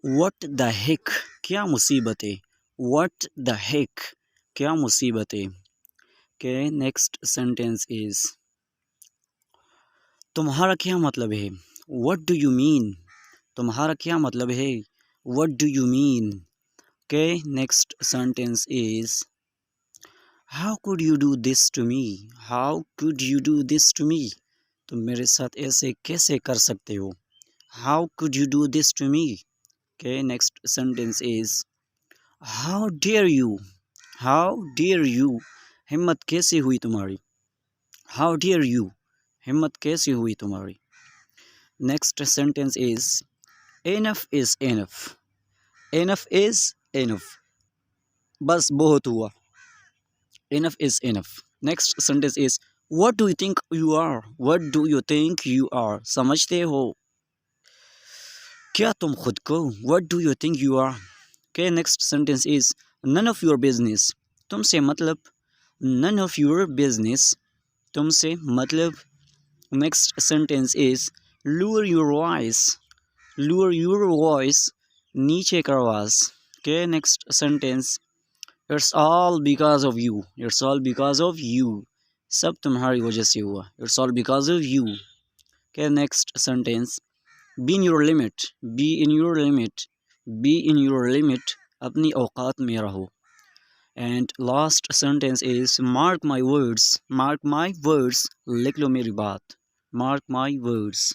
What the heck, क्या मुसीबत है। व्हाट द हेक, क्या मुसीबत है। के नेक्स्ट सेंटेंस इज तुम्हारा क्या मतलब है। व्हाट डू यू मीन, तुम्हारा क्या मतलब है। What do you mean. Okay next sentence is how could you do this to me. How could you do this to me, तुम मेरे साथ ऐसे कैसे कर सकते हो। How could you do this to me. Okay next sentence is how dare you. How dare you, हिम्मत कैसे हुई तुम्हारी। हाउ डेयर यू, हिम्मत कैसे हुई तुम्हारी। Next sentence is enough is enough. Enough is enough, बस बहुत हुआ। Enough is enough. Next sentence is what do you think you are. What do you think you are, समझते हो क्या तुम खुद को। What do you think you are. Okay next sentence is none of your business, तुमसे मतलब। None of your business, तुमसे मतलब। Next sentence is lower your voice. Lower your voice, नीचे का आवाज। Okay next sentence it's all because of you. It's all because of you, सब तुम्हारी वजह से हुआ। It's all because of you. Okay next sentence be in your limit. Be in your limit, be in your limit, अपनी औकात में रहो। And last sentence is mark my words. Mark my words, लिख लो मेरी बात। Mark my words.